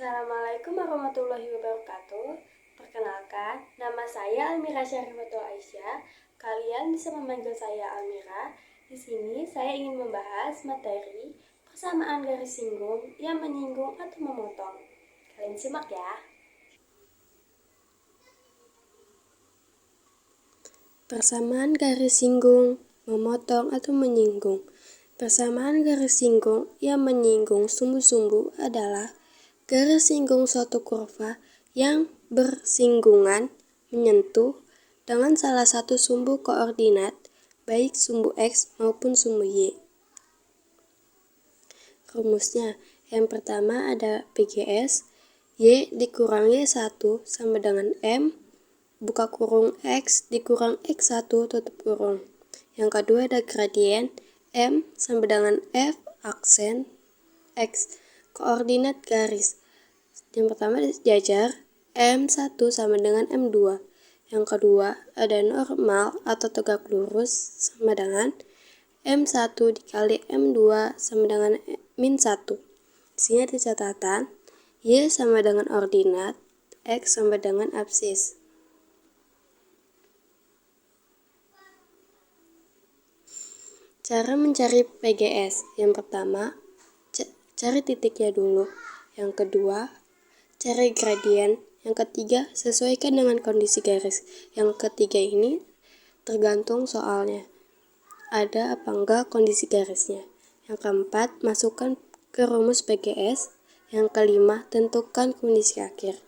Assalamualaikum warahmatullahi wabarakatuh. Perkenalkan, nama saya Almira Syarifatul Aisyah. Kalian bisa memanggil saya Almira. Di sini saya ingin membahas materi persamaan garis singgung yang menyinggung atau memotong. Kalian simak ya. Persamaan garis singgung, memotong atau menyinggung. Persamaan garis singgung yang menyinggung sumbu-sumbu adalah garis singgung suatu kurva yang bersinggungan menyentuh dengan salah satu sumbu koordinat, baik sumbu X maupun sumbu Y. Rumusnya, yang pertama ada PGS, Y dikurangi 1 sama dengan M, buka kurung X dikurang X1 tutup kurung. Yang kedua ada gradien, M sama dengan F aksen X, koordinat garis. Yang pertama jajar, M1 sama dengan M2. Yang kedua ada normal atau tegak lurus sama dengan M1 dikali M2 sama dengan min 1. Di sini ada catatan, Y sama dengan ordinat, X sama dengan absis. Cara mencari PGS, yang pertama cari titiknya dulu, yang kedua cari gradien, yang ketiga sesuaikan dengan kondisi garis, yang ketiga ini tergantung soalnya ada apa enggak kondisi garisnya, yang keempat masukkan ke rumus PGS, yang kelima tentukan kondisi akhir.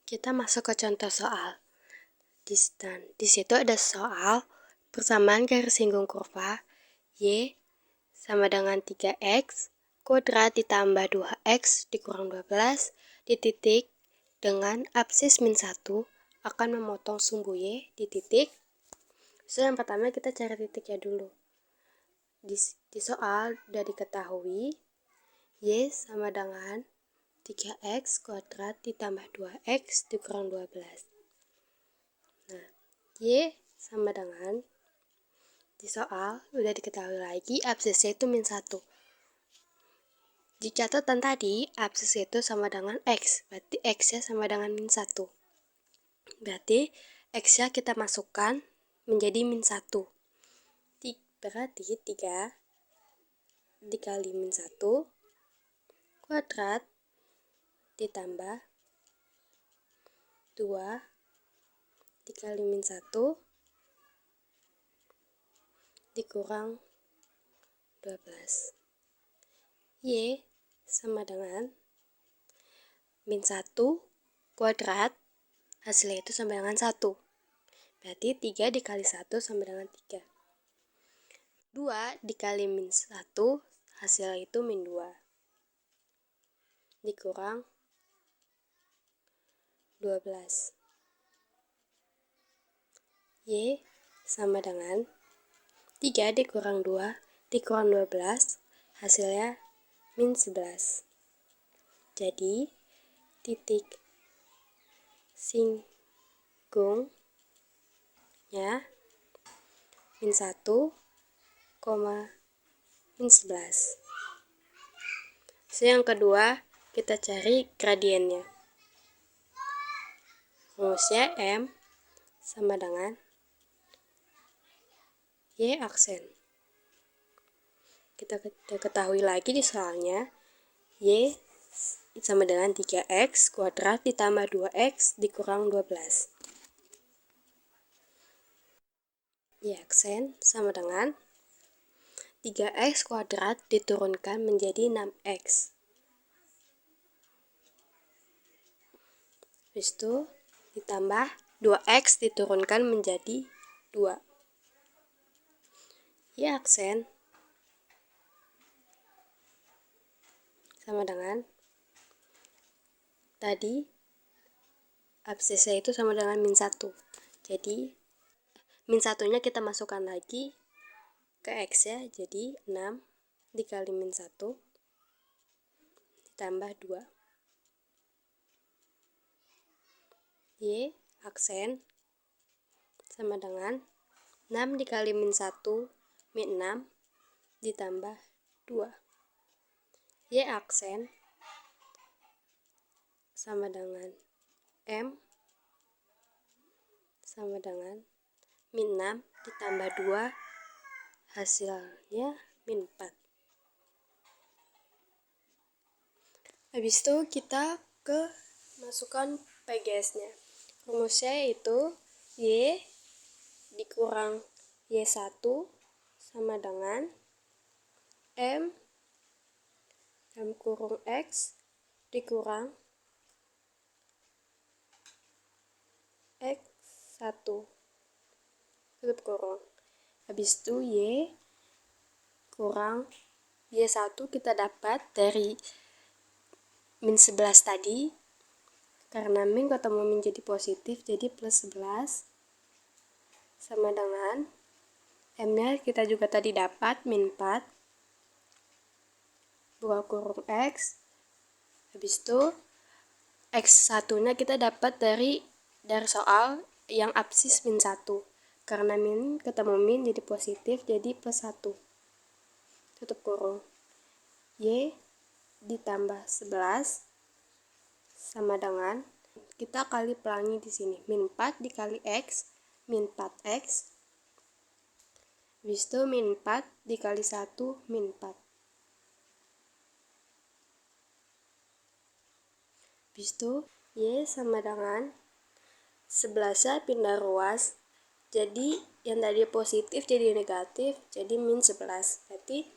Kita masuk ke contoh soal. Di situ ada soal persamaan garis singgung kurva Y sama dengan 3X kuadrat ditambah 2X dikurang 12 di titik dengan absis min 1 akan memotong sumbu Y di titik. So, yang pertama kita cari titiknya dulu. Di soal sudah diketahui Y sama dengan 3X kuadrat ditambah 2X dikurang 12. Nah, Y sama dengan, di soal udah diketahui lagi absisnya itu min 1. Di catatan tadi absis itu sama dengan X, berarti X-nya sama dengan min 1. Berarti X-nya kita masukkan menjadi min 1. Berarti 3 dikali min 1 kuadrat ditambah 2 dikali min 1 dikurang 12. Y sama dengan min 1 kuadrat, hasilnya itu sama dengan 1. Berarti 3 dikali 1 sama dengan 3. 2 dikali min 1, hasilnya itu min 2. Dikurang 12. Y sama dengan 3 dikurang 2 dikurang 12, hasilnya min 11. Jadi titik singgungnya min 1, min 11. So, yang kedua kita cari gradiennya. Rumusnya M sama dengan Y aksen. Kita ketahui lagi di soalnya Y sama dengan 3X kuadrat ditambah 2X dikurang 12. Y aksen sama dengan 3X kuadrat diturunkan menjadi 6X. Habis itu ditambah 2X diturunkan menjadi 2. Y aksen sama dengan tadi absisnya itu sama dengan min 1. Jadi min 1-nya kita masukkan lagi ke X ya, jadi 6 dikali min 1 ditambah 2. Y aksen sama dengan 6 dikali min 1 min 6 ditambah 2. Y aksen sama dengan M sama dengan min 6 ditambah 2, hasilnya min 4. Habis itu kita masukkan PGS-nya. Rumusnya yaitu Y dikurang Y1 sama dengan M kurung X dikurang X1 tutup kurung. Habis itu Y kurang Y1 kita dapat dari min 11 tadi, karena min ketemu min jadi positif, jadi plus 11 sama dengan M-nya kita juga tadi dapat min 4 buka kurung X. Habis itu X1 nya kita dapat dari soal yang absis min 1, karena min ketemu min jadi positif, jadi plus 1 tutup kurung. Y ditambah 11 sama dengan, kita kali pelangi di sini, min 4 dikali X, min 4X. Habis itu min 4 dikali 1, min 4. Habis itu Y sama dengan 11-nya pindah ruas, jadi yang tadi positif jadi negatif, jadi min 11. Berarti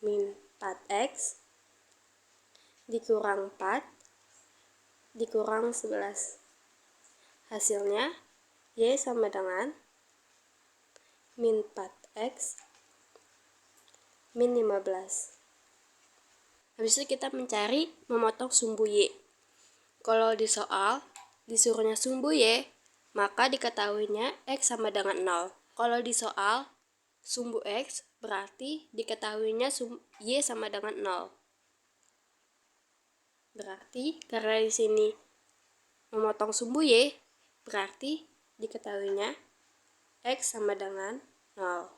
min 4X dikurang 4 dikurang 11. Hasilnya Y sama dengan min 4X min 15. Habis itu kita mencari memotong sumbu Y. Kalau di soal disuruhnya sumbu Y, maka diketahuinya X sama dengan 0. Kalau di soal sumbu X, berarti diketahuinya Y sama dengan 0. Berarti karena di sini memotong sumbu Y, berarti diketahuinya X sama dengan 0.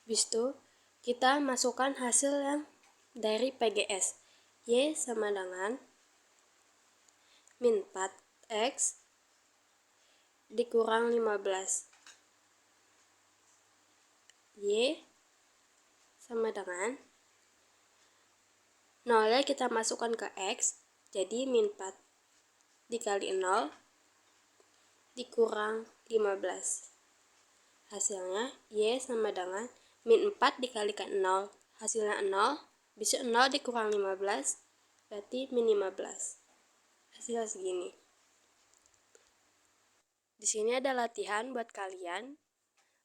Habis itu kita masukkan hasil yang dari PGS. Y sama dengan min 4X dikurang 15. Y sama dengan 0-nya kita masukkan ke X, jadi min 4 dikali 0 dikurang 15. Hasilnya Y sama dengan min 4 dikalikan 0, hasilnya 0, bisa 0 dikurang 15, berarti min 15. Hasilnya segini. Di sini ada latihan buat kalian.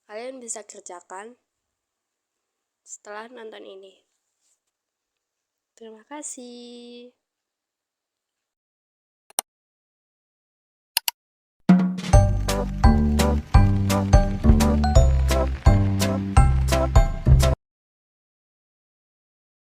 Kalian bisa kerjakan setelah nonton ini. Terima kasih.